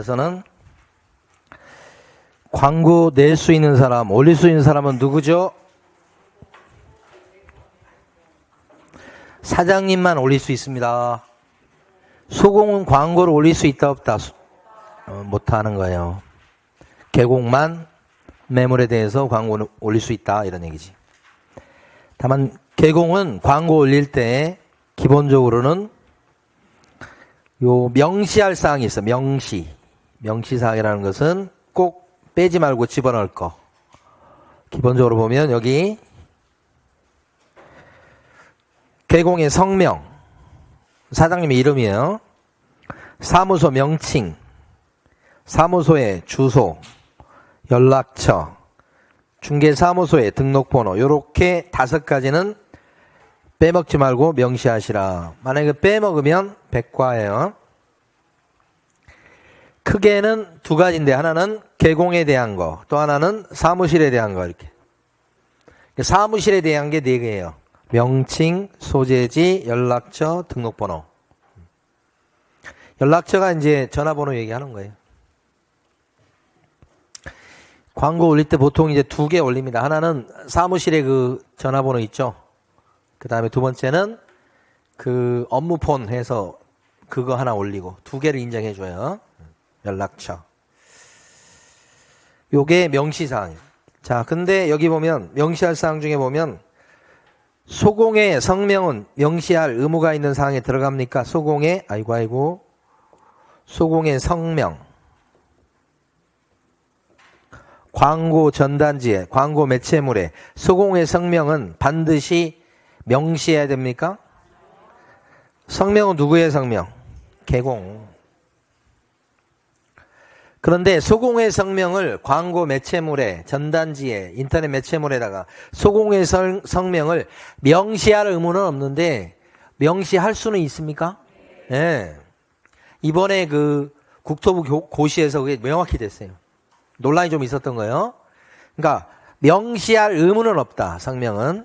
그래서는 광고 낼 수 있는 사람, 올릴 수 있는 사람은 누구죠? 사장님만 올릴 수 있습니다. 소공은 광고를 올릴 수 있다 없다? 못하는 거예요. 계곡만 매물에 대해서 광고를 올릴 수 있다 이런 얘기지. 다만 계공은 광고 올릴 때 기본적으로는 요 명시할 사항이 있어. 명시사항이라는 것은 꼭 빼지 말고 집어넣을 거. 기본적으로 보면 여기 계공의 성명, 사장님의 이름이에요. 사무소 명칭, 사무소의 주소, 연락처, 중개사무소의 등록번호, 요렇게 5가지는 빼먹지 말고 명시하시라. 만약에 빼먹으면 백과예요. 크게는 2가지인데 하나는 계공에 대한 거, 또 하나는 사무실에 대한 거. 이렇게 사무실에 대한 게 4개예요. 명칭, 소재지, 연락처, 등록번호. 연락처가 이제 전화번호 얘기하는 거예요. 광고 올릴 때 보통 이제 2개 올립니다. 하나는 사무실에 그 전화번호 있죠. 그 다음에 2번째는 그 업무폰 해서 그거 하나 올리고 2개를 인정해줘요. 연락처. 요게 명시사항이에요. 자, 근데 여기 보면 명시할 사항 중에 보면 소공의 성명은 명시할 의무가 있는 사항에 들어갑니까? 소공의 소공의 성명, 광고 전단지에, 광고 매체물에 소공의 성명은 반드시 명시해야 됩니까? 성명은 누구의 성명? 계공. 그런데 소공의 성명을 광고 매체물에, 전단지에, 인터넷 매체물에다가 소공의 성명을 명시할 의무는 없는데 명시할 수는 있습니까? 네. 이번에 그 국토부 고시에서 그게 명확히 됐어요. 논란이 좀 있었던 거예요. 그러니까 명시할 의무는 없다, 성명은.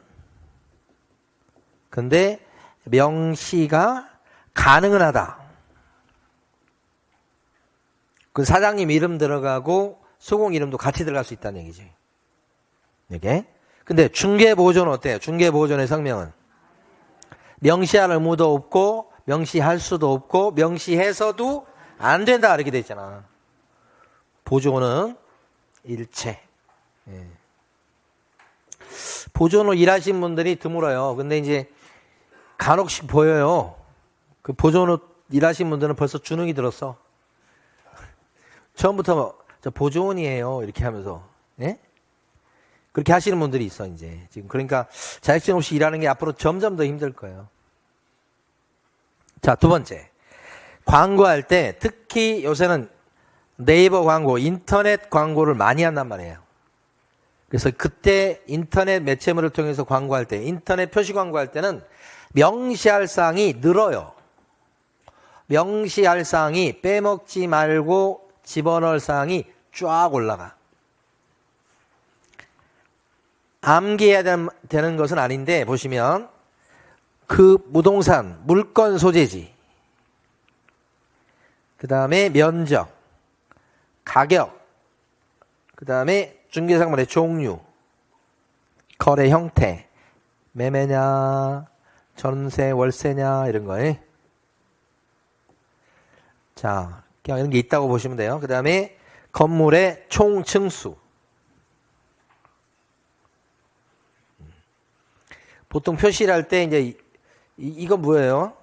근데 명시가 가능은 하다. 그 사장님 이름 들어가고 소공 이름도 같이 들어갈 수 있다는 얘기지. 이게. 근데 중개보조는 어때요? 중개보조의 성명은 명시할 의무도 없고 명시할 수도 없고 명시해서도 안 된다 이렇게 돼 있잖아. 보조는 일체. 예. 보조는 일하신 분들이 드물어요. 근데 이제 간혹씩 보여요. 그 보조는 일하신 분들은 벌써 주눅이 들었어. 처음부터 저 보조원이에요 이렇게 하면서. 예? 그렇게 하시는 분들이 있어 이제 지금. 그러니까 자격증 없이 일하는 게 앞으로 점점 더 힘들 거예요. 자, 2번째, 광고할 때 특히 요새는 네이버 광고, 인터넷 광고를 많이 한단 말이에요. 그래서 그때 인터넷 매체물을 통해서 광고할 때, 인터넷 표시 광고할 때는 명시할 사항이 늘어요. 명시할 사항이 빼먹지 말고 집어넣을 사항이 쫙 올라가. 암기해야 되는 것은 아닌데 보시면 그 부동산, 물건 소재지, 그 다음에 면적, 가격, 그 다음에 중개상물의 종류, 거래 형태, 매매냐, 전세, 월세냐 이런 거에. 자, 그냥 이런 게 있다고 보시면 돼요. 그 다음에 건물의 총 층수. 보통 표시를 할 때 이제 이건 뭐예요?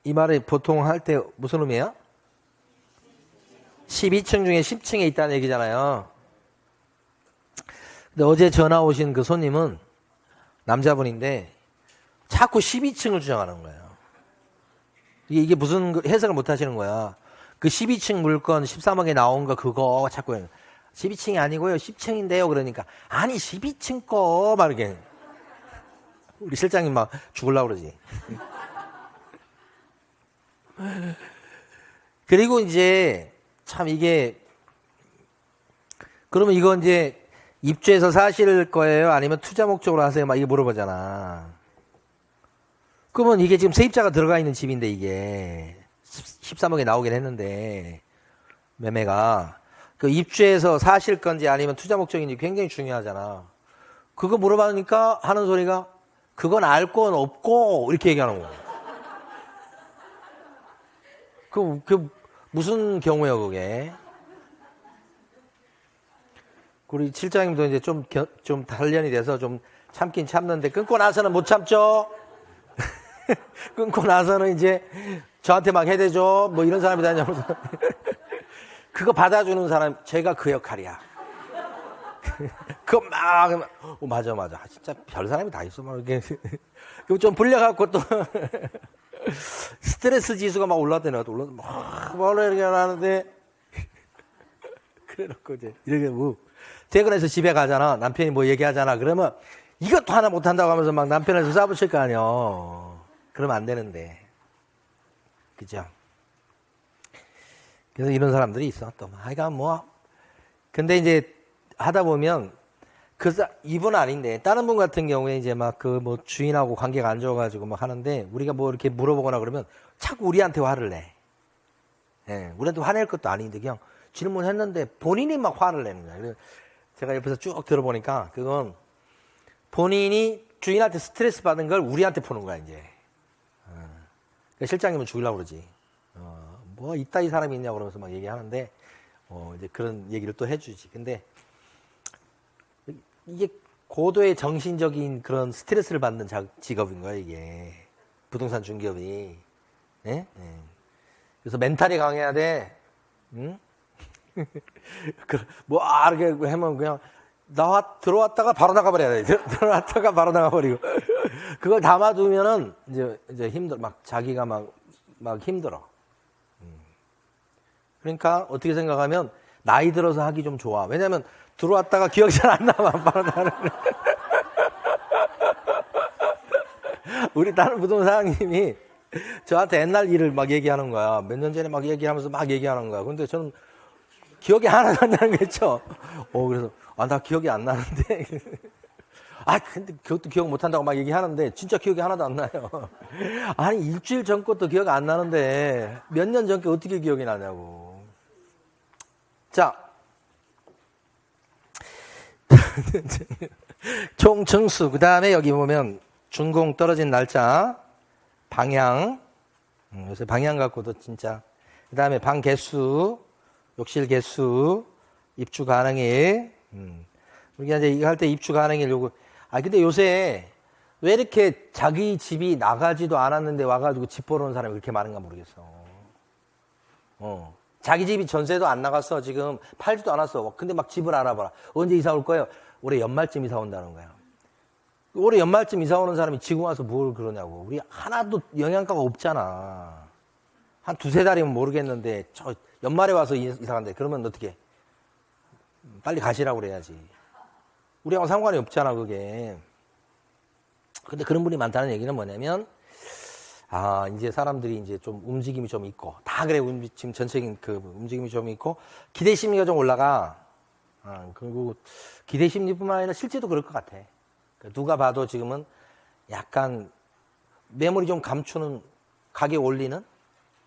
이 말을 보통 할 때 무슨 의미예요? 12층 중에 10층에 있다는 얘기잖아요. 근데 어제 전화 오신 그 손님은 남자분인데 자꾸 12층을 주장하는 거예요. 이게 무슨 해석을 못 하시는 거야. 그 12층 물건 13억에 나온 거 그거 자꾸 12층이 아니고요 10층인데요 그러니까 아니 12층 거 막 이렇게 우리 실장님 막 죽으려고 그러지. 그리고 이제 참 이게 그러면 이거 이제 입주해서 사실 거예요 아니면 투자 목적으로 하세요 막 이게 물어보잖아. 그러면 이게 지금 세입자가 들어가 있는 집인데 이게 13억에 나오긴 했는데 매매가 그 입주해서 사실 건지 아니면 투자 목적인지 굉장히 중요하잖아. 그거 물어봐니까 하는 소리가 그건 알 건 없고 이렇게 얘기하는 거야. 그 무슨 경우예요 그게? 우리 실장님도 이제 좀 단련이 돼서 좀 참긴 참는데 끊고 나서는 못 참죠. 끊고 나서는 이제 저한테 막 해대죠. 뭐 이런 사람이 다냐고. 그거 받아주는 사람 제가 그 역할이야. 그거 막 맞아. 진짜 별 사람이 다 있어. 막 이렇게 좀 불려갖고 또 스트레스 지수가 막 올라대나 막 뭐라 이렇게 하는데 그래놓고 이제 이렇게 뭐 퇴근해서 집에 가잖아. 남편이 뭐 얘기하잖아. 그러면 이것도 하나 못한다고 하면서 막 남편에서 싸붙일 거 아니야. 그러면 안 되는데. 그죠? 그래서 이런 사람들이 있어. 또, 하여간 뭐. 근데 이제 하다 보면, 이분 아닌데, 다른 분 같은 경우에 이제 막 그 뭐 주인하고 관계가 안 좋아가지고 막 하는데, 우리가 뭐 이렇게 물어보거나 그러면 자꾸 우리한테 화를 내. 예, 우리한테 화낼 것도 아닌데, 그냥 질문했는데 본인이 막 화를 내는 거야. 그래서 제가 옆에서 쭉 들어보니까, 그건 본인이 주인한테 스트레스 받은 걸 우리한테 푸는 거야, 이제. 그러니까 실장님은 죽이려고 그러지. 뭐, 이따위 사람이 있냐고 그러면서 막 얘기하는데, 이제 그런 얘기를 또 해주지. 근데, 이게 고도의 정신적인 그런 스트레스를 받는 직업인 거야, 이게. 부동산 중개업이. 네? 네. 그래서 멘탈이 강해야 돼. 응? 뭐, 이렇게 하면 그냥, 들어왔다가 바로 나가버려야 돼. 들어왔다가 바로 나가버리고. 그걸 담아두면은, 이제 자기가 막 힘들어. 그러니까, 어떻게 생각하면, 나이 들어서 하기 좀 좋아. 왜냐면, 들어왔다가 기억이 잘 안 나면 바로 나가는 우리 다른 부동산님이 저한테 옛날 일을 막 얘기하는 거야. 몇 년 전에 막 얘기하면서 막 얘기하는 거야. 근데 저는 기억이 하나도 안 나는 거죠. 그래서, 나 기억이 안 나는데. 근데 그것도 기억 못 한다고 막 얘기하는데, 진짜 기억이 하나도 안 나요. 아니, 일주일 전 것도 기억 안 나는데, 몇 년 전 게 어떻게 기억이 나냐고. 자. 총 증수. 그 다음에 여기 보면, 준공 떨어진 날짜, 방향. 요새 방향 갖고도 진짜. 그 다음에 방 개수, 욕실 개수, 입주 가능일. 우리가 이제 이거 할 때 입주 가능일 요거. 근데 요새 왜 이렇게 자기 집이 나가지도 않았는데 와가지고 집 보러 온 사람이 그렇게 많은가 모르겠어. 자기 집이 전세도 안 나갔어. 지금 팔지도 않았어. 근데 막 집을 알아봐라. 언제 이사 올 거예요? 올해 연말쯤 이사 온다는 거야. 올해 연말쯤 이사 오는 사람이 지금 와서 뭘 그러냐고. 우리 하나도 영양가가 없잖아. 한 두세 달이면 모르겠는데 저 연말에 와서 이사 간대. 그러면 어떻게? 빨리 가시라고 그래야지. 우리하고 상관이 없잖아, 그게. 근데 그런 분이 많다는 얘기는 뭐냐면, 이제 사람들이 이제 좀 움직임이 좀 있고, 다 그래, 지금 전체적인 그 움직임이 좀 있고, 기대 심리가 좀 올라가. 그리고 기대 심리뿐만 아니라 실제도 그럴 것 같아. 누가 봐도 지금은 약간 매물이 좀 감추는, 가격 올리는,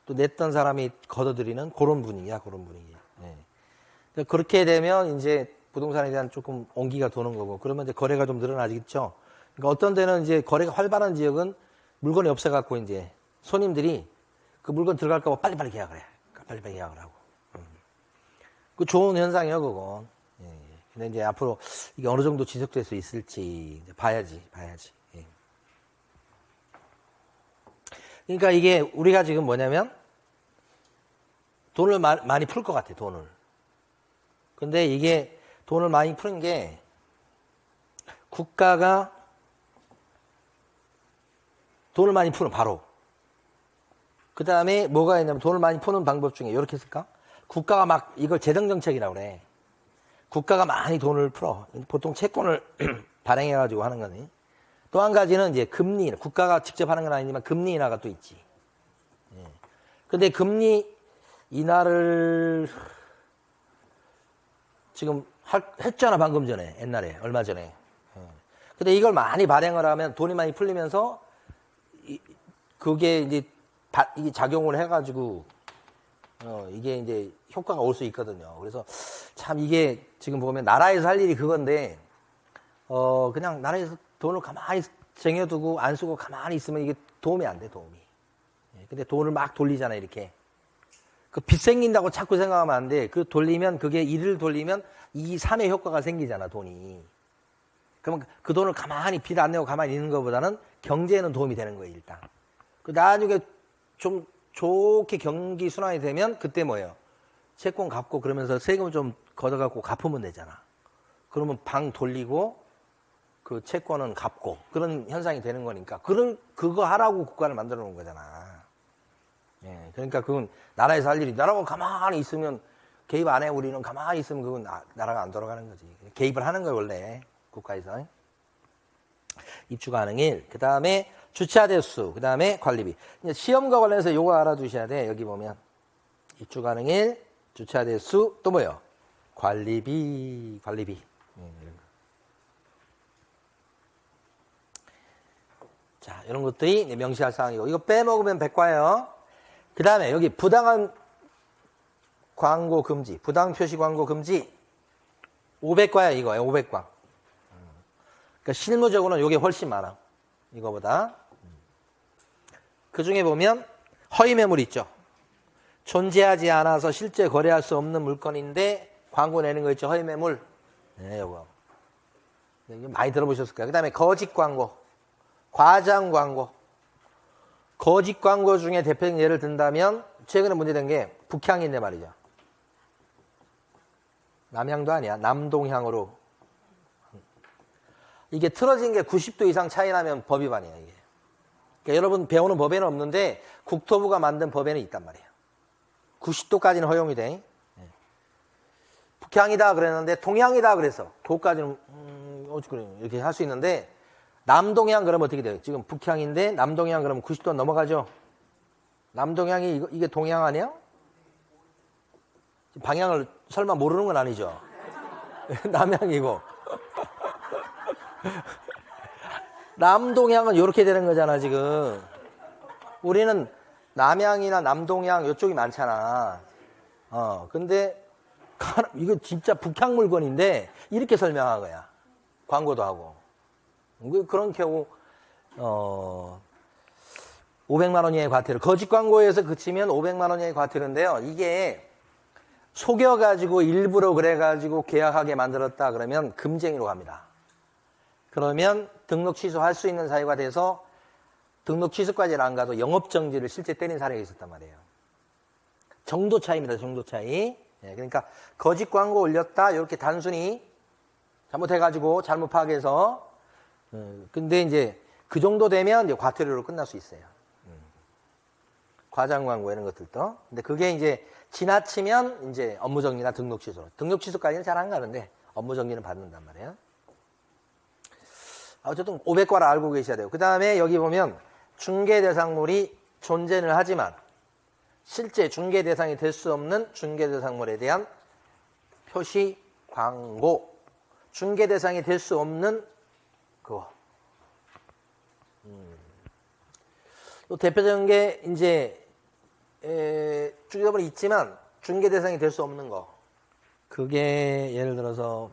또 냈던 사람이 걷어들이는 그런 분위기야, 그런 분위기. 네. 그렇게 되면 이제 부동산에 대한 조금 온기가 도는 거고, 그러면 이제 거래가 좀 늘어나겠죠. 그러니까 어떤 데는 이제 거래가 활발한 지역은 물건이 없어갖고 이제 손님들이 그 물건 들어갈까봐 빨리빨리 계약을 해. 빨리빨리 계약을 하고. 그 좋은 현상이에요, 그건. 예. 근데 이제 앞으로 이게 어느 정도 지속될 수 있을지 이제 봐야지. 예. 그러니까 이게 우리가 지금 뭐냐면 돈을 많이 풀 것 같아, 돈을. 근데 이게 돈을 많이 푸는 게 국가가 돈을 많이 푸는 바로. 그 다음에 뭐가 있냐면 돈을 많이 푸는 방법 중에 이렇게 했을까? 국가가 막 이걸 재정정책이라고 그래. 국가가 많이 돈을 풀어. 보통 채권을 발행해가지고 하는 거니. 또 한 가지는 이제 금리. 국가가 직접 하는 건 아니지만 금리 인하가 또 있지. 예. 근데 금리 인하를 지금 했잖아, 방금 전에. 옛날에. 얼마 전에. 근데 이걸 많이 발행을 하면 돈이 많이 풀리면서 그게 이제 이게 작용을 해가지고 이게 이제 효과가 올 수 있거든요. 그래서 참 이게 지금 보면 나라에서 할 일이 그건데 그냥 나라에서 돈을 가만히 쟁여두고 안 쓰고 가만히 있으면 이게 도움이 안 돼, 도움이. 근데 돈을 막 돌리잖아요, 이렇게. 그 빚 생긴다고 자꾸 생각하면 안 돼. 그 돌리면, 그게 일을 돌리면 2, 3의 효과가 생기잖아, 돈이. 그러면 그 돈을 가만히 빚 안 내고 가만히 있는 것보다는 경제에는 도움이 되는 거예요, 일단. 그 나중에 좀 좋게 경기 순환이 되면 그때 뭐예요? 채권 갚고 그러면서 세금 좀 걷어갖고 갚으면 되잖아. 그러면 방 돌리고 그 채권은 갚고 그런 현상이 되는 거니까 그거 하라고 국가를 만들어 놓은 거잖아. 예, 그러니까 그건 나라에서 할 일이 나라가 가만히 있으면 개입 안 해. 우리는 가만히 있으면 그건 나라가 안 돌아가는 거지. 개입을 하는 거예요, 원래 국가에서. 입주 가능일, 그 다음에 주차 대수, 그 다음에 관리비. 이제 시험과 관련해서 요거 알아두셔야 돼. 여기 보면 입주 가능일, 주차 대수, 또 뭐요? 관리비. 이런 거. 자, 이런 것들이 명시할 사항이고, 이거 빼먹으면 백과예요. 그 다음에 여기 부당한 광고 금지, 부당 표시 광고 금지, 500과야 이거예요, 500과. 그러니까 실무적으로는 이게 훨씬 많아, 이거보다. 그 중에 보면 허위 매물 있죠. 존재하지 않아서 실제 거래할 수 없는 물건인데 광고 내는 거 있죠, 허위 매물. 네, 이거 많이 들어보셨을 거예요. 그 다음에 거짓 광고, 과장 광고. 거짓 광고 중에 대표적인 예를 든다면 최근에 문제된 게 북향인데 말이죠. 남향도 아니야, 남동향으로. 이게 틀어진 게 90도 이상 차이 나면 법 위반이에요, 이게. 그러니까 여러분 배우는 법에는 없는데 국토부가 만든 법에는 있단 말이에요. 90도까지는 허용이 돼. 북향이다 그랬는데 동향이다 그래서 그거까지는 이렇게 할 수 있는데 남동향 그러면 어떻게 돼요? 지금 북향인데 남동향 그러면 90도 넘어가죠. 남동향이 이게 동향 아니야? 방향을 설마 모르는 건 아니죠? 남향이고 남동향은 이렇게 되는 거잖아, 지금. 우리는 남향이나 남동향 이쪽이 많잖아. 근데 이거 진짜 북향 물건인데 이렇게 설명한 거야. 광고도 하고. 그런 경우 500만 원 이하의 과태료. 거짓 광고에서 그치면 500만 원 이하의 과태료인데요. 이게 속여가지고 일부러 그래가지고 계약하게 만들었다 그러면 금쟁이로 갑니다. 그러면 등록 취소할 수 있는 사유가 돼서 등록 취소까지는 안 가도 영업정지를 실제 때린 사례가 있었단 말이에요. 정도 차이입니다. 정도 차이. 그러니까 거짓 광고 올렸다 이렇게 단순히 잘못해가지고 잘못 파악해서 근데 이제 그 정도 되면 이제 과태료로 끝날 수 있어요. 과장 광고 이런 것들도. 근데 그게 이제 지나치면 이제 업무정지나 등록 취소. 등록 취소까지는 잘 안 가는데 업무정지는 받는단 말이에요. 어쨌든 500과를 알고 계셔야 돼요. 그 다음에 여기 보면 중개 대상물이 존재는 하지만 실제 중개 대상이 될 수 없는 중개 대상물에 대한 표시 광고. 중개 대상이 될 수 없는 그거. 또 대표적인 게 이제 중개법은 있지만 중개 대상이 될 수 없는 거. 그게 예를 들어서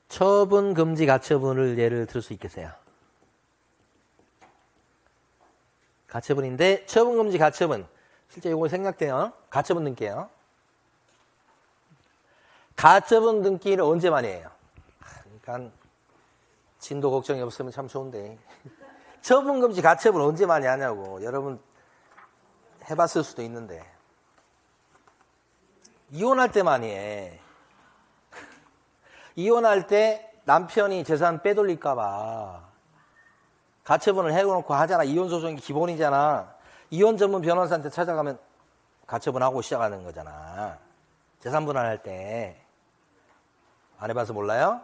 처분 금지 가처분을 예를 들 수 있겠어요. 가처분인데 처분 금지 가처분 실제 이거 생략돼요. 가처분 등기예요. 가처분 등기를 언제 많이 해요? 그러니까 진도 걱정이 없으면 참 좋은데 처분 금지 가처분 언제 많이 하냐고. 여러분 해봤을 수도 있는데 이혼할 때 많이 해. 이혼할 때 남편이 재산 빼돌릴까 봐 가처분을 해놓고 하잖아. 이혼소송이 기본이잖아. 이혼 전문 변호사한테 찾아가면 가처분하고 시작하는 거잖아. 재산 분할할 때. 안 해봐서 몰라요?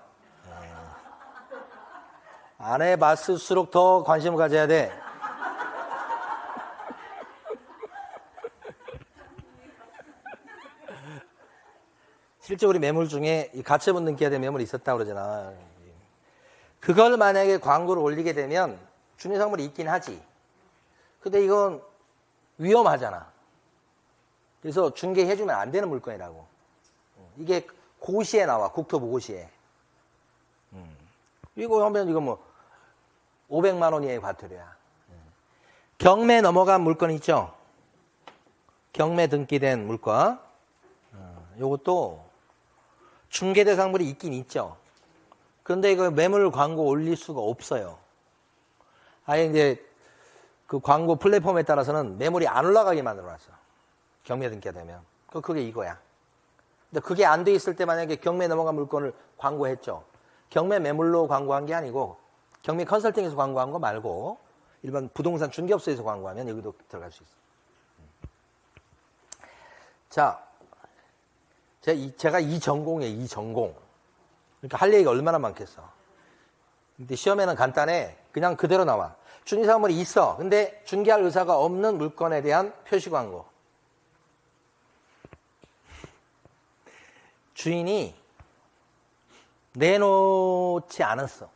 안 해봤을수록 더 관심을 가져야 돼. 실제 우리 매물 중에 이 가처분 등기해야 될 매물이 있었다고 그러잖아. 그걸 만약에 광고를 올리게 되면 중개사물이 있긴 하지. 근데 이건 위험하잖아. 그래서 중개해주면 안 되는 물건이라고. 이게 고시에 나와, 국토부 고시에. 이거 하면 이거 뭐 500만 원 이하의 과태료야. 경매 넘어간 물건 있죠? 경매 등기된 물건. 요것도 중개대상물이 있긴 있죠. 그런데 이거 매물 광고 올릴 수가 없어요. 아예 이제 그 광고 플랫폼에 따라서는 매물이 안 올라가게 만들어놨어. 경매 등기가 되면. 그게 이거야. 근데 그게 안 돼 있을 때 만약에 경매 넘어간 물건을 광고했죠. 경매 매물로 광고한 게 아니고 경매 컨설팅에서 광고한 거 말고 일반 부동산 중개업소에서 광고하면 여기도 들어갈 수 있어. 자, 제가 이 전공이에요. 이 전공. 그러니까 할 얘기가 얼마나 많겠어. 근데 시험에는 간단해. 그냥 그대로 나와. 중개사물이 있어. 근데 중개할 의사가 없는 물건에 대한 표시 광고. 주인이 내놓지 않았어.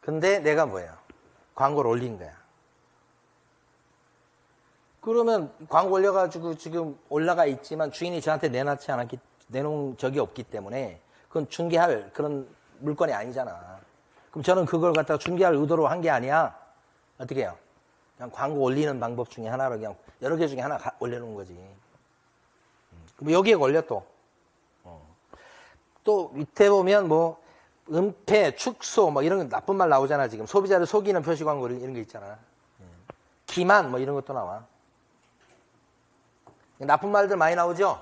근데 내가 뭐야? 광고를 올린 거야. 그러면 광고 올려가지고 지금 올라가 있지만 주인이 저한테 내놓은 적이 없기 때문에 그건 중개할 그런 물건이 아니잖아. 그럼 저는 그걸 갖다가 중개할 의도로 한 게 아니야. 어떻게 해요? 그냥 광고 올리는 방법 중에 하나로 그냥 여러 개 중에 하나 올려놓은 거지. 그럼 여기에 걸려 또. 또 밑에 보면 뭐 은폐, 축소 뭐 이런 거 나쁜 말 나오잖아. 지금 소비자를 속이는 표시 광고 이런 거 있잖아. 기만 뭐 이런 것도 나와. 나쁜 말들 많이 나오죠?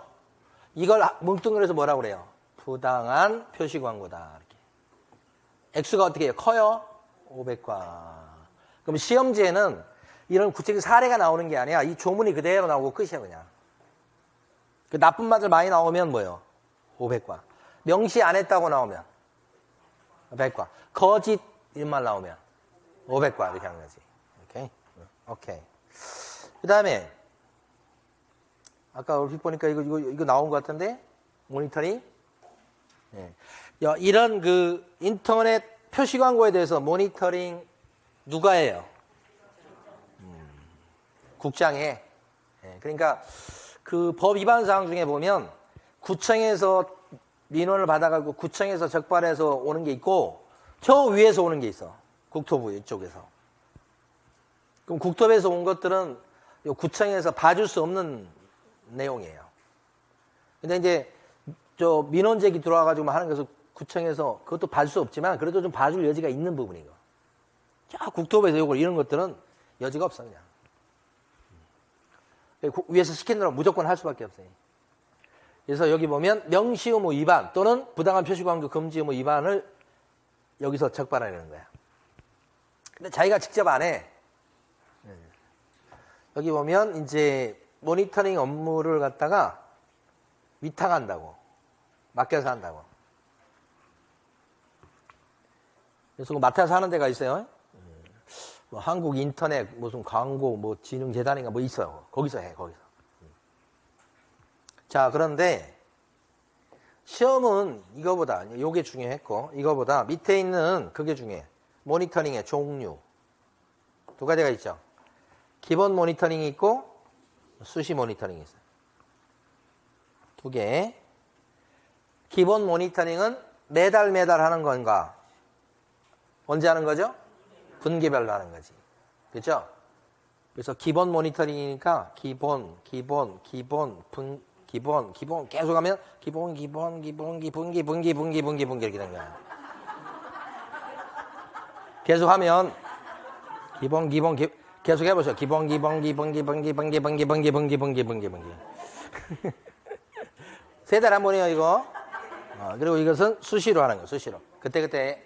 이걸 뭉뚱그려서 뭐라고 그래요? 부당한 표시 광고다. 이렇게. 액수가 어떻게 해요? 커요? 500과. 그럼 시험지에는 이런 구체적인 사례가 나오는 게 아니야. 이 조문이 그대로 나오고 끝이야, 그냥. 그 나쁜 말들 많이 나오면 뭐예요? 500과. 명시 안 했다고 나오면 100과. 거짓 이런 말 나오면 500과. 이렇게 하는 거지. 오케이. 그 다음에 아까 얼핏 보니까 이거 나온 것 같은데 모니터링. 이런 그 인터넷 표시 광고에 대해서 모니터링 누가 해요? 국장이. 그러니까 그 법 위반 사항 중에 보면 구청에서 민원을 받아가지고 구청에서 적발해서 오는 게 있고 저 위에서 오는 게 있어. 국토부 이쪽에서. 그럼 국토부에서 온 것들은 구청에서 봐줄 수 없는 내용이에요. 근데 이제 저 민원 제기 들어와가지고 하는 것을 구청에서 그것도 봐줄 수 없지만 그래도 좀 봐줄 여지가 있는 부분이고. 자, 국토부에서 이런 것들은 여지가 없어 그냥. 위에서 시키느라 무조건 할 수밖에 없어요. 그래서 여기 보면 명시 의무 위반 또는 부당한 표시 광고 금지 의무 위반을 여기서 적발하려는 거야. 근데 자기가 직접 안 해. 여기 보면 이제 모니터링 업무를 갖다가 위탁한다고. 맡겨서 한다고. 그래서 맡아서 하는 데가 있어요. 뭐 한국 인터넷 무슨 광고 뭐 진흥재단인가 뭐 있어요. 거기서 해, 거기서. 자, 그런데 시험은 이거보다, 요게 중요했고, 이거보다 밑에 있는 그게 중요해. 모니터링의 종류. 두 가지가 있죠. 기본 모니터링이 있고, 수시 모니터링이 있어요. 두 개. 기본 모니터링은 매달 하는 건가? 언제 하는 거죠? 분기별로 하는 거지. 그렇죠? 그래서 기본 모니터링이니까 기본 계속 하면 기본 이렇게 되는 거야. 계속 하면 기본 계속 해보세요. 기본 세 달 한 번이에요 이거. 그리고 이것은 수시로 하는 거예요. 수시로 그때.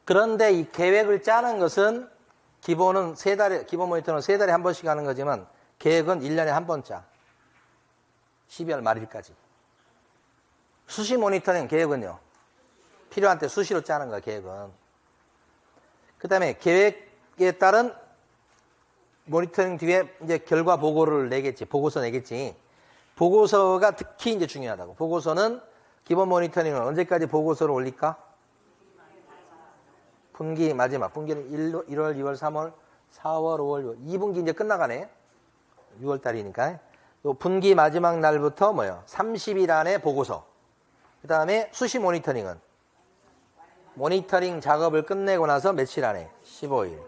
그런데 이 계획을 짜는 것은 기본 모니터는 세 달에 한 번씩 하는 거지만 계획은 1년에 한 번 짜. 12월 말일까지. 수시 모니터링 계획은요. 필요한 때 수시로 짜는 거야, 계획은. 그 다음에 계획에 따른 모니터링 뒤에 이제 결과 보고를 내겠지. 보고서 내겠지. 보고서가 특히 이제 중요하다고. 보고서는 기본 모니터링은 언제까지 보고서를 올릴까? 분기 마지막. 분기는 1월, 2월, 3월, 4월, 5월, 6월. 2분기 이제 끝나가네. 6월 달이니까. 요 분기 마지막 날부터 뭐요? 30일 안에 보고서. 그 다음에 수시 모니터링은 모니터링 작업을 끝내고 나서 며칠 안에? 15일.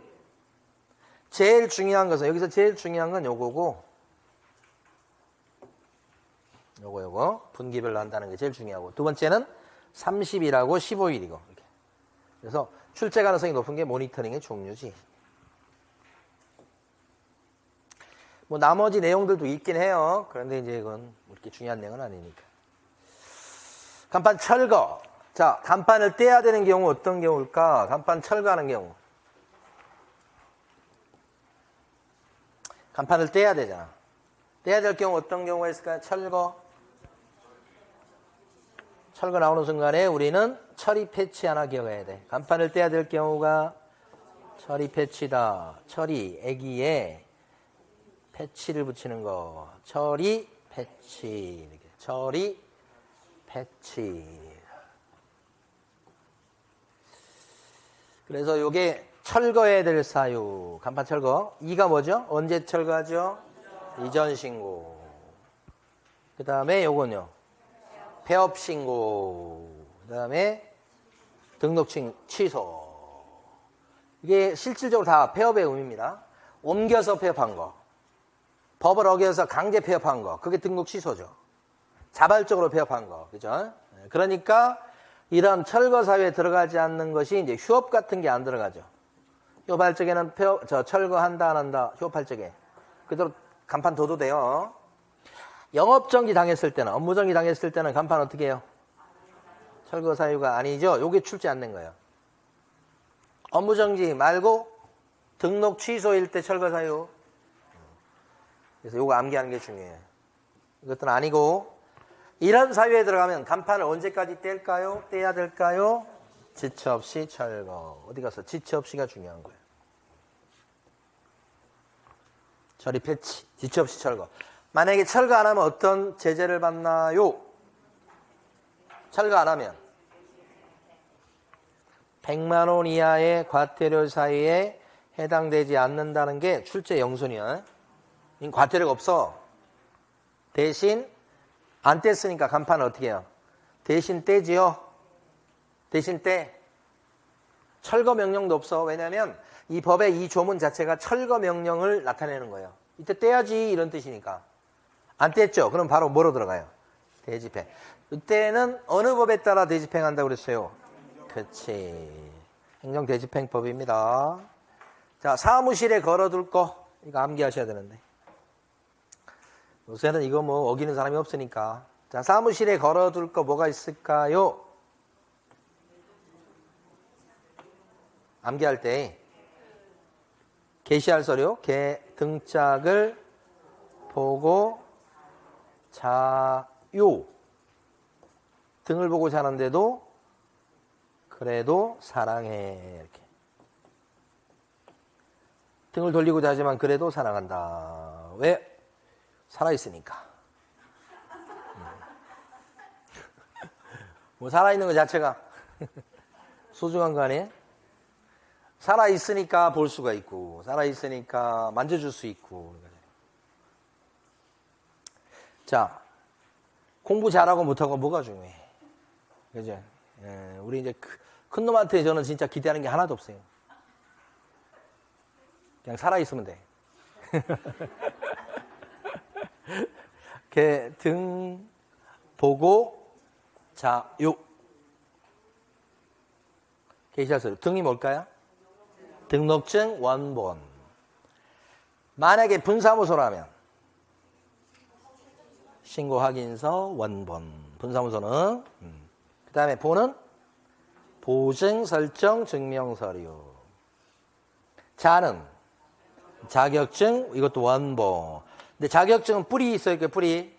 제일 중요한 것은, 여기서 제일 중요한 건 요거고, 요거. 분기별로 한다는 게 제일 중요하고. 두 번째는 30일하고 15일이고. 이렇게. 그래서 출제 가능성이 높은 게 모니터링의 종류지. 뭐 나머지 내용들도 있긴 해요. 그런데 이제 이건 그렇게 중요한 내용은 아니니까. 간판 철거. 자, 간판을 떼야 되는 경우 어떤 경우일까? 간판 철거하는 경우. 간판을 떼야 되잖아. 떼야 될 경우 어떤 경우가 있을까요? 철거. 철거 나오는 순간에 우리는 처리 패치 하나 기억해야 돼. 간판을 떼야 될 경우가 처리 패치다. 처리, 애기에 패치를 붙이는 거. 처리 패치. 이렇게. 처리 패치. 그래서 요게 철거해야 될 사유. 간판 철거. 이가 뭐죠? 언제 철거하죠? 이전 신고. 그 다음에 요건요. 폐업 신고. 그 다음에 등록 취소. 이게 실질적으로 다 폐업의 의미입니다. 옮겨서 폐업한 거. 법을 어겨서 강제 폐업한 거. 그게 등록 취소죠. 자발적으로 폐업한 거. 그죠? 그러니까 이런 철거 사유에 들어가지 않는 것이 이제 휴업 같은 게 안 들어가죠. 휴업할 적에는 철거한다, 안 한다. 휴업할 적에. 그대로 간판 둬도 돼요. 영업정지 당했을 때는, 업무정지 당했을 때는 간판 어떻게 해요? 철거 사유가 아니죠. 요게 출제 안 된 거예요. 업무정지 말고 등록 취소일 때 철거 사유. 그래서 요거 암기하는 게 중요해요. 이것들은 아니고, 이런 사유에 들어가면 간판을 언제까지 뗄까요? 떼야 될까요? 지체 없이 철거. 어디 가서 지체 없이가 중요한 거예요. 처리 패치, 지체 없이 철거. 만약에 철거 안 하면 어떤 제재를 받나요? 철거 안 하면 100만 원 이하의 과태료 사유에 해당되지 않는다는 게 출제 영순이야. 과태료가 없어. 대신 안 뗐으니까 간판을 어떻게 해요? 대신 떼지요. 대신 떼. 철거 명령도 없어. 왜냐하면 이 법의 이 조문 자체가 철거 명령을 나타내는 거예요. 이때 떼야지 이런 뜻이니까. 안 뗐죠? 그럼 바로 뭐로 들어가요? 대집행. 이때는 어느 법에 따라 대집행한다고 그랬어요? 그치. 행정대집행법입니다. 자, 사무실에 걸어둘 거. 이거 암기하셔야 되는데. 요새는 이거 뭐 어기는 사람이 없으니까. 자, 사무실에 걸어둘 거 뭐가 있을까요? 암기할 때 게시할 서류, 등짝을 보고 자요. 등을 보고 자는데도 그래도 사랑해. 이렇게. 등을 돌리고 자지만 그래도 사랑한다. 왜? 살아있으니까. 뭐 살아있는 것 자체가 소중한 거 아니에요? 살아있으니까 볼 수가 있고, 살아있으니까 만져줄 수 있고. 자, 공부 잘하고 못하고 뭐가 중요해? 그죠? 우리 이제 큰 놈한테 저는 진짜 기대하는 게 하나도 없어요. 그냥 살아있으면 돼. 이렇게 등 보고 자요. 게시할 서류. 등이 뭘까요? 등록증 원본. 만약에 분사무소라면 신고 확인서 원본. 분사무소는 그 다음에 본은 보증 설정 증명 서류. 자는 자격증, 이것도 원본. 근데 자격증은 뿔이 있어요. 이렇게 뿔이.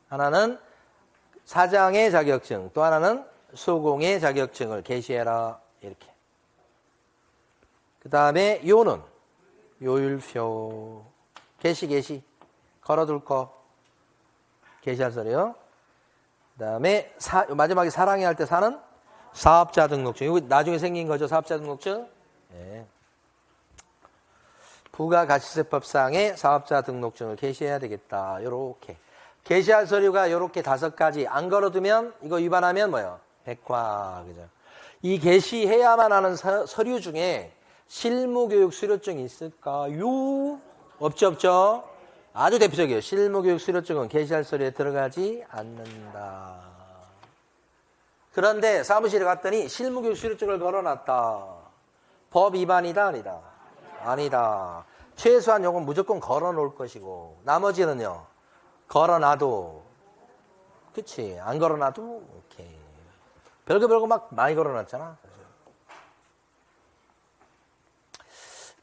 하나는 사장의 자격증, 또 하나는 수공의 자격증을 게시해라. 이렇게. 그 다음에 요는 요율표. 게시. 걸어둘 거. 게시할 서류. 그다음에 마지막에 사랑해 할 때 사는 사업자 등록증. 이거 나중에 생긴 거죠, 사업자 등록증. 네. 부가가치세법상의 사업자 등록증을 게시해야 되겠다. 요렇게. 게시할 서류가 요렇게 5가지. 안 걸어두면 이거 위반하면 뭐예요? 백화. 그죠? 이 게시해야만 하는 서류 중에 실무교육 수료증이 있을까요? 없죠. 아주 대표적이에요. 실무교육 수료증은 게시할 서류에 들어가지 않는다. 그런데 사무실에 갔더니 실무교육 수료증을 걸어놨다. 법 위반이다, 아니다? 아니다. 최소한 요건 무조건 걸어놓을 것이고 나머지는요. 걸어놔도 그치. 안 걸어놔도 오케이. 별거 막 많이 걸어놨잖아.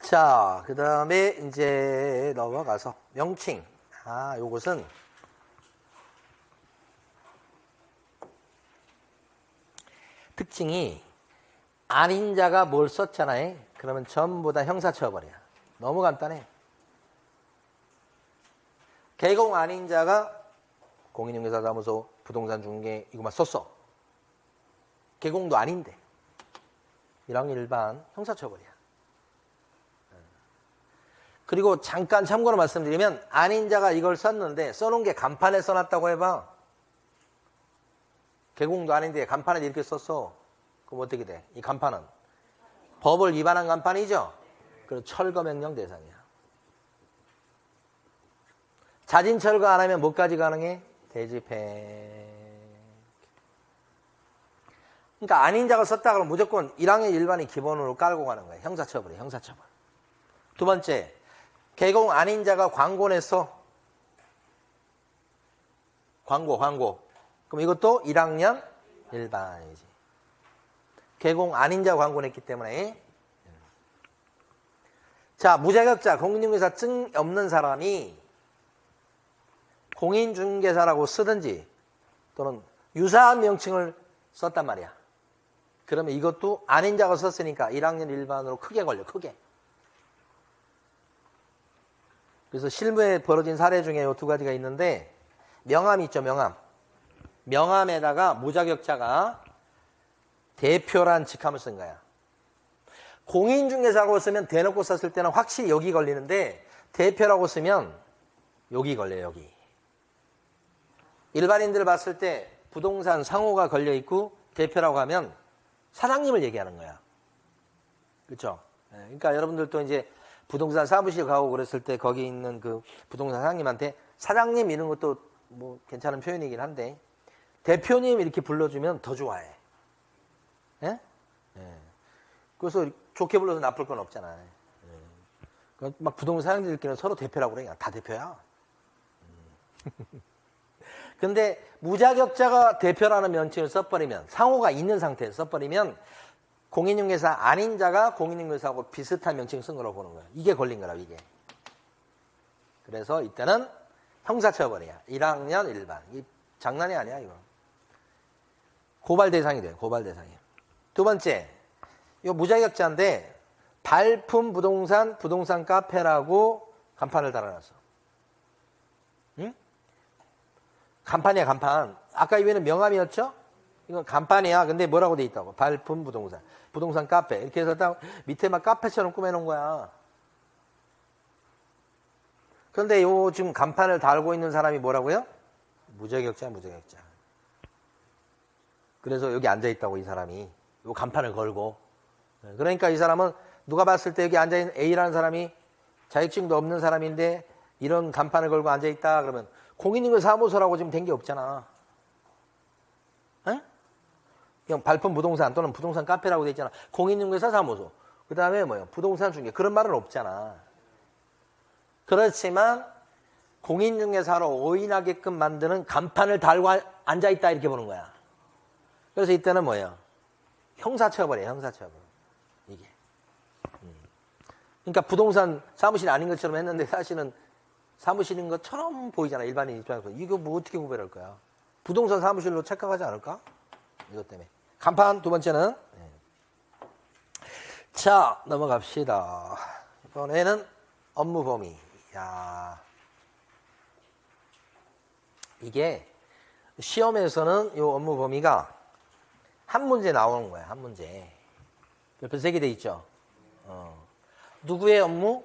자, 그 다음에 이제 넘어가서 명칭. 요것은 특징이 아닌 자가 뭘 썼잖아요. 그러면 전부 다 형사처벌이야. 너무 간단해. 개공 아닌 자가 공인중개사사무소, 부동산 중개 이거만 썼어. 개공도 아닌데. 1학년 일반 형사처벌이야. 그리고 잠깐 참고로 말씀드리면 아닌 자가 이걸 썼는데 써놓은 게 간판에 써놨다고 해봐. 개공도 아닌데 간판에 이렇게 썼어. 그럼 어떻게 돼? 이 간판은 법을 위반한 간판이죠? 그리고 철거명령 대상이야. 자진 철거 안 하면 뭐까지 가능해? 대집행. 그러니까 아닌 자가 썼다 그러면 무조건 1학년 일반이 기본으로 깔고 가는 거야. 형사처벌이야, 형사처벌. 두 번째, 개공 아닌 자가 광고 냈어. 광고. 그럼 이것도 1학년 일반이지. 개공 아닌 자 광고 냈기 때문에. 자, 무자격자, 공인중개사증 없는 사람이 공인중개사라고 쓰든지 또는 유사한 명칭을 썼단 말이야. 그러면 이것도 아닌 자가 썼으니까 1학년 일반으로 크게 걸려, 크게. 그래서 실무에 벌어진 사례 중에 이 2가지가 있는데 명함이 있죠, 명함. 명함에다가 무자격자가 대표란 직함을 쓴 거야. 공인중개사라고 쓰면 대놓고 썼을 때는 확실히 여기 걸리는데 대표라고 쓰면 여기 걸려요, 여기. 일반인들 봤을 때 부동산 상호가 걸려있고 대표라고 하면 사장님을 얘기하는 거야. 그렇죠? 그러니까 여러분들도 이제 부동산 사무실 가고 그랬을 때 거기 있는 그 부동산 사장님한테 사장님 이런 것도 뭐 괜찮은 표현이긴 한데 대표님 이렇게 불러주면 더 좋아해. 예? 그래서 좋게 불러서 나쁠 건 없잖아요. 막 부동산 사장님들끼리는 서로 대표라고 그래. 다 대표야. 근데 무자격자가 대표라는 명칭을 써버리면 상호가 있는 상태에서 써버리면 공인중개사 아닌 자가 공인중개사하고 비슷한 명칭을 쓴 거라고 보는 거야. 이게 걸린 거라고, 이게. 그래서 이때는 형사처벌이야. 1학년 일반. 이 장난이 아니야, 이거. 고발 대상이 돼요, 고발 대상이. 두 번째, 이거 무자격자인데 발품 부동산 카페라고 간판을 달아놨어. 응? 간판이야, 간판. 아까 이외에는 명함이었죠? 이건 간판이야. 근데 뭐라고 돼 있다고? 발품 부동산 카페. 이렇게 해서 딱 밑에 막 카페처럼 꾸며놓은 거야. 그런데 요 지금 간판을 달고 있는 사람이 뭐라고요? 무자격자. 그래서 여기 앉아있다고, 이 사람이. 요 간판을 걸고. 그러니까 이 사람은 누가 봤을 때 여기 앉아있는 A라는 사람이 자격증도 없는 사람인데 이런 간판을 걸고 앉아있다 그러면 공인중개사 사무소라고 지금 된 게 없잖아. 에? 그냥 발품 부동산 또는 부동산 카페라고 돼 있잖아. 공인중개사 사무소. 그 다음에 뭐요? 부동산 중개. 그런 말은 없잖아. 그렇지만 공인중개사로 오인하게끔 만드는 간판을 달고 앉아있다 이렇게 보는 거야. 그래서 이때는 뭐예요? 형사처벌이에요, 형사처벌. 이게. 그러니까 부동산 사무실 아닌 것처럼 했는데 사실은 사무실인 것처럼 보이잖아, 일반인 입장에서. 이거 뭐 어떻게 구별할 거야? 부동산 사무실로 착각하지 않을까? 이것 때문에. 간판 두 번째는. 자, 넘어갑시다. 이번에는 업무 범위. 야, 이게 시험에서는 이 업무 범위가 한 문제 나오는 거야. 한 문제. 옆에 3개 돼 있죠. 누구의 업무?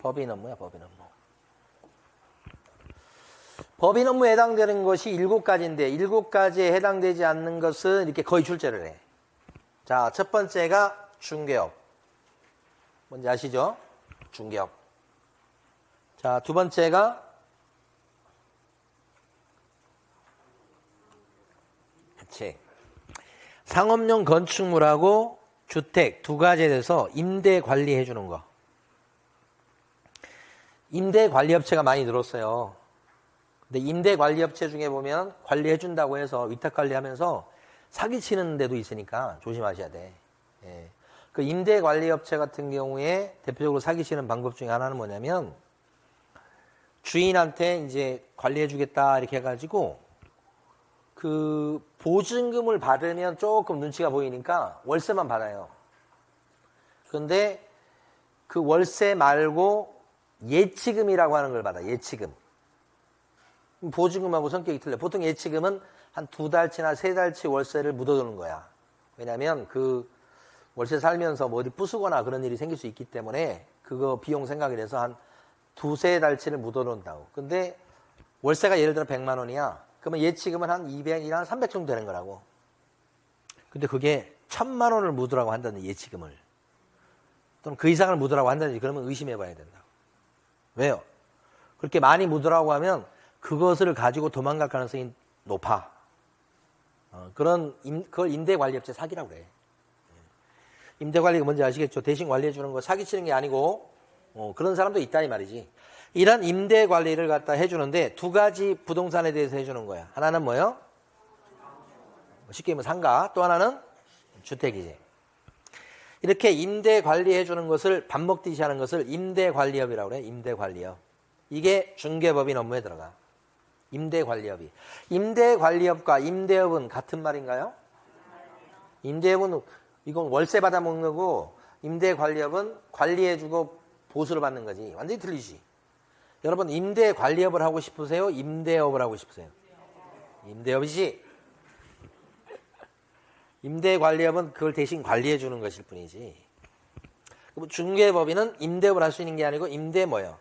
법인 업무야. 법인 업무. 법인 업무에 해당되는 것이 7가지인데 7가지에 해당되지 않는 것은 이렇게 거의 출제를 해. 자, 첫 번째가 중개업. 뭔지 아시죠? 중개업. 자, 두 번째가 그치. 상업용 건축물하고 주택 2가지에 대해서 임대 관리해 주는 거. 임대 관리 업체가 많이 늘었어요. 근데 임대 관리 업체 중에 보면 관리해 준다고 해서 위탁 관리하면서 사기치는 데도 있으니까 조심하셔야 돼. 예. 그 임대 관리 업체 같은 경우에 대표적으로 사기치는 방법 중에 하나는 뭐냐면 주인한테 이제 관리해 주겠다 이렇게 해가지고 그 보증금을 받으면 조금 눈치가 보이니까 월세만 받아요. 그런데 그 월세 말고 예치금이라고 하는 걸 받아. 예치금. 보증금하고 성격이 틀려. 보통 예치금은 한 2달치나 3달치 월세를 묻어두는 거야. 왜냐하면 그 월세 살면서 뭐 어디 부수거나 그런 일이 생길 수 있기 때문에 그거 비용 생각이 돼서 한 2-3달치를 묻어놓는다고. 근데 월세가 예를 들어 100만 원이야. 그러면 예치금은 한 200이나 한 300 정도 되는 거라고. 근데 그게 1000만 원을 묻으라고 한다는 예치금을. 또는 그 이상을 묻으라고 한다든지 그러면 의심해 봐야 된다. 왜요? 그렇게 많이 묻으라고 하면 그것을 가지고 도망갈 가능성이 높아. 그걸 임대관리업체 사기라고 그래. 임대관리가 뭔지 아시겠죠? 대신 관리해 주는 거 사기치는 게 아니고 그런 사람도 있다 이 말이지. 이런 임대관리를 갖다 해주는데 2가지 부동산에 대해서 해주는 거야. 하나는 뭐예요? 쉽게 얘기하면 상가. 또 하나는 주택이지. 이렇게 임대관리해 주는 것을 밥 먹듯이 하는 것을 임대관리업이라고 그래. 임대관리업. 이게 중개법인 업무에 들어가. 임대관리업이. 임대관리업과 임대업은 같은 말인가요? 임대업은 이건 월세 받아 먹는 거고 임대관리업은 관리해주고 보수를 받는 거지. 완전히 틀리지. 여러분 임대관리업을 하고 싶으세요? 임대업을 하고 싶으세요? 임대업이지. 임대관리업은 그걸 대신 관리해주는 것일 뿐이지. 중개법인은 임대업을 할 수 있는 게 아니고 임대 뭐예요?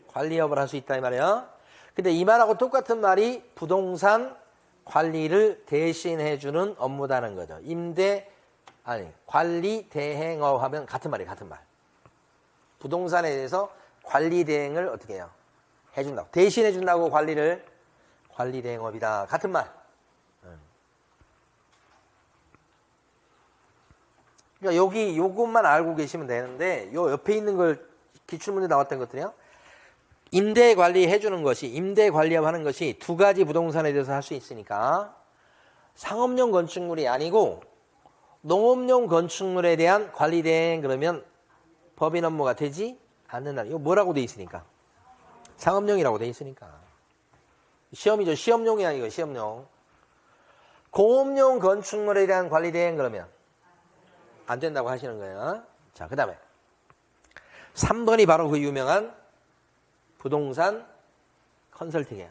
관리업을 할 수 있다 이 말이에요. 근데 이 말하고 똑같은 말이 부동산 관리를 대신해주는 업무다는 거죠. 관리 대행업 하면 같은 말이에요. 같은 말. 부동산에 대해서 관리 대행을 어떻게 해요? 해준다고. 대신해준다고 관리를 관리 대행업이다. 같은 말. 그러니까 여기 요것만 알고 계시면 되는데 요 옆에 있는 걸 기출문제 나왔던 것들이요. 임대 관리 해주는 것이 임대 관리업 하는 것이 2가지 부동산에 대해서 할 수 있으니까 상업용 건축물이 아니고 농업용 건축물에 대한 관리 대행 그러면 법인 업무가 되지 않는다. 이거 뭐라고 돼 있으니까? 상업용이라고 돼 있으니까. 시험이죠. 시험용이 아니고 시험용. 공업용 건축물에 대한 관리 대행 그러면 안 된다고 하시는 거예요. 자, 그 다음에 3번이 바로 그 유명한 부동산 컨설팅이에요.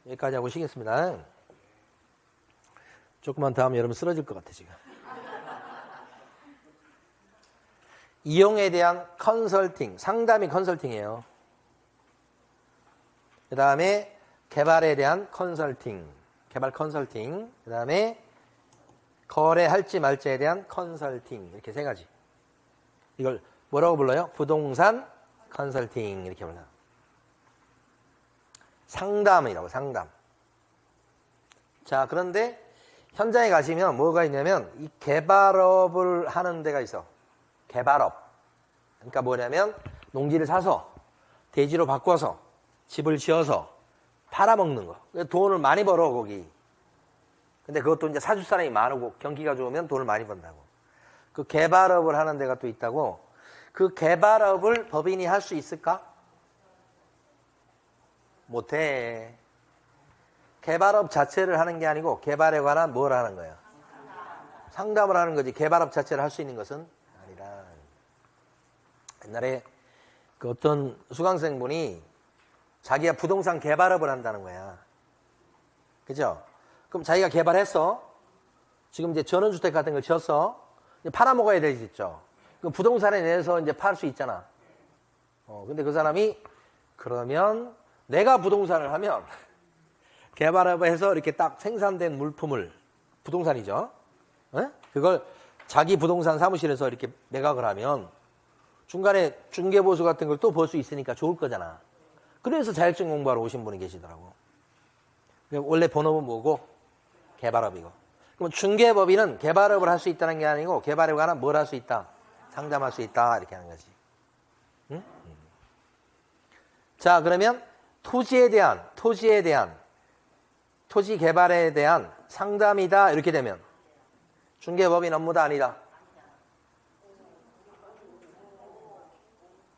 여기까지 하고 쉬겠습니다. 조금만 더 하면 여러분 쓰러질 것 같아 지금. 이용에 대한 컨설팅, 상담이 컨설팅이에요. 그 다음에 개발에 대한 컨설팅, 개발 컨설팅. 그 다음에 거래할지 말지에 대한 컨설팅. 이렇게 3가지. 이걸 뭐라고 불러요? 부동산 컨설팅 이렇게 불러요. 상담이라고 상담. 자, 그런데 현장에 가시면 뭐가 있냐면 이 개발업을 하는 데가 있어. 개발업. 그러니까 뭐냐면 농지를 사서 대지로 바꿔서 집을 지어서 팔아먹는 거. 돈을 많이 벌어 거기. 근데 그것도 이제 사줄 사람이 많고 경기가 좋으면 돈을 많이 번다고. 그 개발업을 하는 데가 또 있다고. 그 개발업을 법인이 할 수 있을까? 못해. 개발업 자체를 하는 게 아니고 개발에 관한 뭘 하는 거예요? 상담을 하는 거지. 개발업 자체를 할 수 있는 것은 아니라. 옛날에 그 어떤 수강생분이 자기가 부동산 개발업을 한다는 거야. 그죠? 그럼 자기가 개발했어. 지금 이제 전원주택 같은 걸 지었어. 이제 팔아먹어야 되겠죠. 그럼 부동산에 내서 이제 팔 수 있잖아. 근데 그 사람이 그러면 내가 부동산을 하면 개발업을 해서 이렇게 딱 생산된 물품을 부동산이죠. 에? 그걸 자기 부동산 사무실에서 이렇게 매각을 하면 중간에 중개보수 같은 걸 또 볼 수 있으니까 좋을 거잖아. 그래서 자격증 공부하러 오신 분이 계시더라고. 원래 본업은 뭐고? 개발업이고. 그럼 중개법인은 개발업을 할 수 있다는 게 아니고 개발에 관한 뭘 할 수 있다? 상담할 수 있다. 이렇게 하는 거지. 응? 자, 그러면 토지 개발에 대한 상담이다. 이렇게 되면 중개법인 업무다 아니다.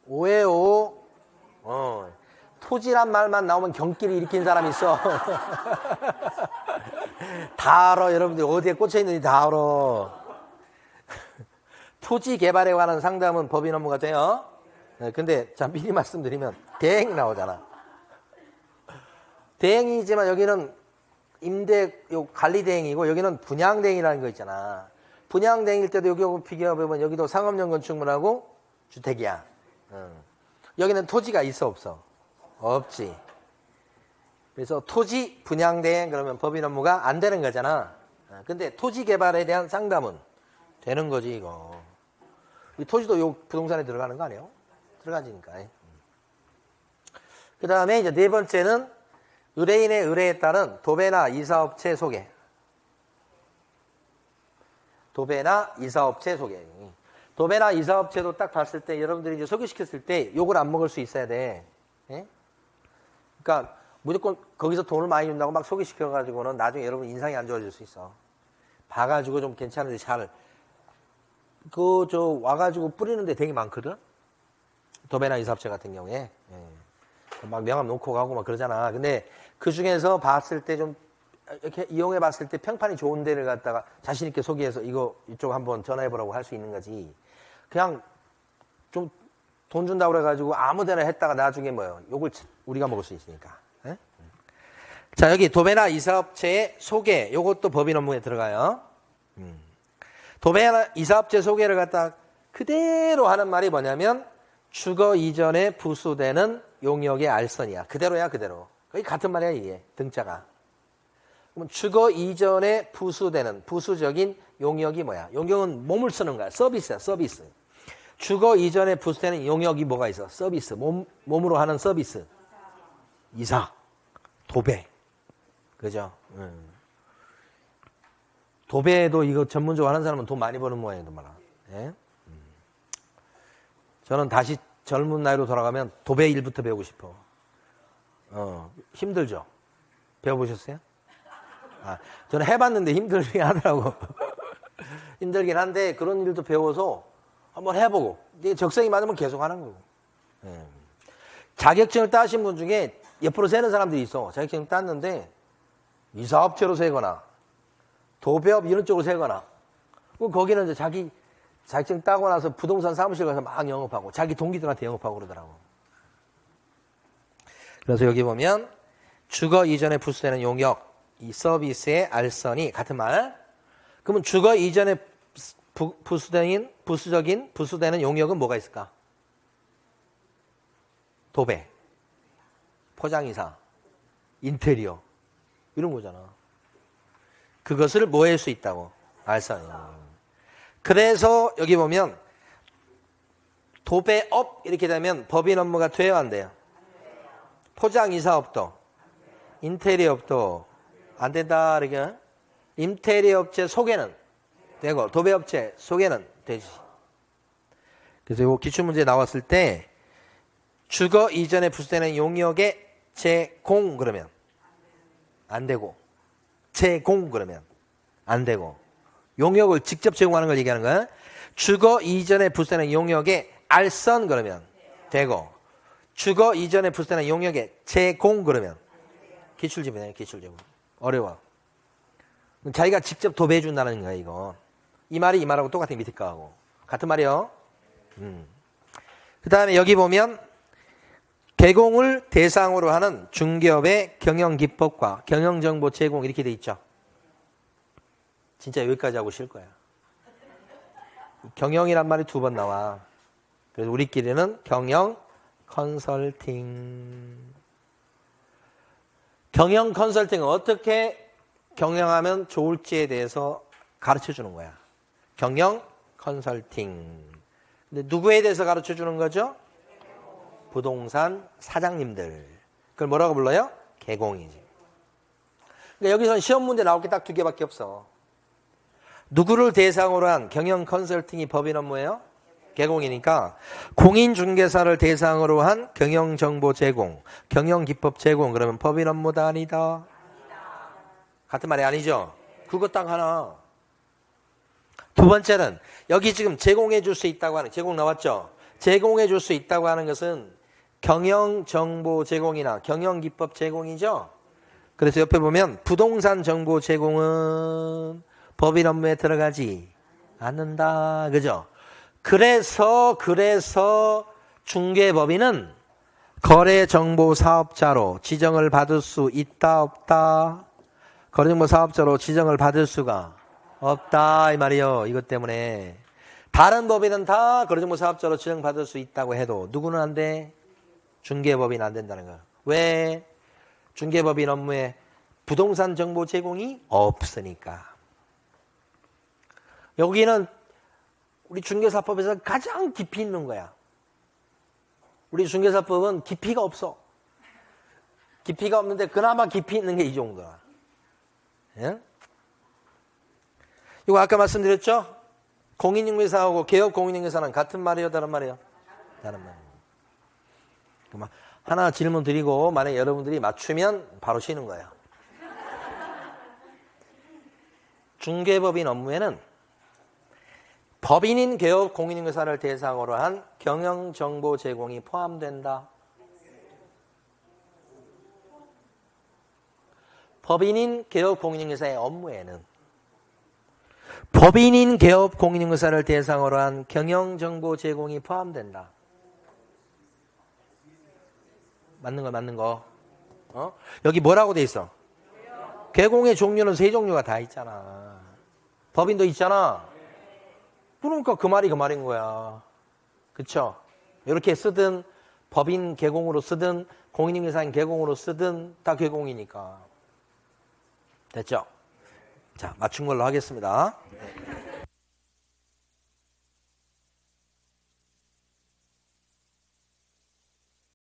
오해오. 토지란 말만 나오면 경기를 일으킨 사람이 있어. 다 알아. 여러분들 어디에 꽂혀있는지 다 알아. 토지 개발에 관한 상담은 법인 업무가 돼요. 네, 근데 자 미리 말씀드리면 대행이 나오잖아. 대행이지만 여기는 관리대행이고 여기는 분양대행이라는 거 있잖아. 분양대행일 때도 여기 비교해보면 여기도 상업용 건축물하고 주택이야. 여기는 토지가 있어 없어? 없지. 그래서 토지 분양대행 그러면 법인 업무가 안 되는 거잖아. 근데 토지 개발에 대한 상담은 되는 거지 이거. 이 토지도 요 부동산에 들어가는 거 아니에요? 들어가지니까. 그 다음에 이제 네 번째는 의뢰인의 의뢰에 따른 도배나 이사업체 소개. 도배나 이사업체 소개. 도배나 이사업체도 딱 봤을 때 여러분들이 이제 소개시켰을 때 욕을 안 먹을 수 있어야 돼. 예? 그러니까 무조건 거기서 돈을 많이 준다고 막 소개시켜가지고는 나중에 여러분 인상이 안 좋아질 수 있어. 봐가지고 좀 괜찮은데 와가지고 뿌리는데 되게 많거든? 도배나 이사업체 같은 경우에. 예. 막 명함 놓고 가고 막 그러잖아. 근데 그 중에서 봤을 때 좀 이렇게 이용해 봤을 때 평판이 좋은 데를 갖다가 자신있게 소개해서 이쪽 한번 전화해보라고 할 수 있는 거지. 그냥 좀 돈 준다고 그래가지고 아무 데나 했다가 나중에 욕을 우리가 먹을 수 있으니까. 예? 자, 여기 도배나 이사업체의 소개. 요것도 법인 업무에 들어가요. 도배나 이사업체 소개를 갖다 그대로 하는 말이 뭐냐면 주거 이전에 부수되는 용역의 알선이야. 그대로야, 그대로. 거의 같은 말이야, 이게. 등자가. 그럼 주거 이전에 부수되는 부수적인 용역이 뭐야? 용역은 몸을 쓰는 거야. 서비스야, 서비스. 주거 이전에 부수되는 용역이 뭐가 있어? 서비스. 몸으로 하는 서비스. 이사. 도배. 그죠? 도배도 이거 전문적으로 하는 사람은 돈 많이 버는 모양이도 말아. 예? 저는 다시 젊은 나이로 돌아가면 도배 일부터 배우고 싶어. 힘들죠? 배워보셨어요? 저는 해봤는데 힘들긴 하더라고. 힘들긴 한데 그런 일도 배워서 한번 해보고 적성이 맞으면 계속 하는 거고. 예. 자격증을 따신 분 중에 옆으로 세는 사람들이 있어. 자격증을 땄는데 이사업체로 세거나 도배업 이런 쪽으로 세거나 거기는 이제 자기 자격증 따고 나서 부동산 사무실 가서 막 영업하고 자기 동기들한테 영업하고 그러더라고. 그래서 여기 보면 주거 이전에 부수되는 용역 이 서비스의 알선이 같은 말. 그러면 주거 이전에 부수되는 용역은 뭐가 있을까? 도배, 포장이사, 인테리어 이런 거잖아. 그것을 뭐 할 수 있다고? 알선이. 그래서 여기 보면 도배업 이렇게 되면 법인 업무가 돼요, 안 돼요? 포장이사업도, 인테리어업도 안 된다, 이렇게. 인테리어 업체 소개는 되고, 도배업체 소개는 되지. 그래서 이 기출문제 나왔을 때, 주거 이전에 부수되는 용역의 제공 그러면 안 되고, 제공 그러면 안 되고, 용역을 직접 제공하는 걸 얘기하는 거야. 주거 이전에 부수되는 용역의 알선 그러면 되고, 주거 이전에 부수되는 용역의 제공 그러면 기출지문이에요, 기출지문. 어려워. 자기가 직접 도배해 준다는 거야, 이거. 이 말이 이 말하고 똑같은 밑에 거하고. 같은 말이요. 그 다음에 여기 보면 개공을 대상으로 하는 중개업의 경영기법과 경영정보 제공 이렇게 돼 있죠. 진짜 여기까지 하고 쉴 거야. 경영이란 말이 2번 나와. 그래서 우리끼리는 경영 컨설팅. 경영 컨설팅은 어떻게 경영하면 좋을지에 대해서 가르쳐 주는 거야. 경영 컨설팅. 근데 누구에 대해서 가르쳐 주는 거죠? 부동산 사장님들. 그걸 뭐라고 불러요? 개공이지. 그러니까 여기서는 시험 문제 나올 게 딱 2개밖에 없어. 누구를 대상으로 한 경영 컨설팅이 법인 업무예요? 개공이니까 공인중개사를 대상으로 한 경영정보 제공, 경영기법 제공 그러면 법인 업무다 아니다? 같은 말이 아니죠? 그거 딱 하나. 2번째는 여기 지금 제공해 줄 수 있다고 하는 제공 나왔죠? 제공해 줄 수 있다고 하는 것은 경영정보 제공이나 경영기법 제공이죠? 그래서 옆에 보면 부동산 정보 제공은 법인 업무에 들어가지 않는다. 그죠? 그래서 중개법인은 거래정보 사업자로 지정을 받을 수 있다 없다? 거래정보 사업자로 지정을 받을 수가 없다 이 말이에요. 이것 때문에 다른 법인은 다 거래정보 사업자로 지정받을 수 있다고 해도 누구는 안 돼? 중개법인 안 된다는 거야. 왜? 중개법인 업무에 부동산 정보 제공이 없으니까. 여기는 우리 중개사법에서 가장 깊이 있는 거야. 우리 중개사법은 깊이가 없어. 깊이가 없는데 그나마 깊이 있는 게 이 정도야. 예? 이거 아까 말씀드렸죠? 공인중개사하고 개업 공인중개사는 같은 말이에요, 다른 말이에요? 다른 말이에요. 하나 질문 드리고 만약 여러분들이 맞추면 바로 쉬는 거예요. 중개법인 업무에는 법인인 개업 공인중개사를 대상으로 한 경영정보 제공이 포함된다. 법인인 개업 공인중개사의 업무에는 법인인 개업 공인중개사를 대상으로 한 경영정보 제공이 포함된다. 맞는 거. 여기 뭐라고 돼 있어? 개공의 종류는 3종류가 다 있잖아. 법인도 있잖아. 그러니까 그 말이 그 말인 거야. 그쵸? 이렇게 쓰든 법인 개공으로 쓰든 공인중개사인 개공으로 쓰든 다 개공이니까. 됐죠? 자, 맞춘 걸로 하겠습니다.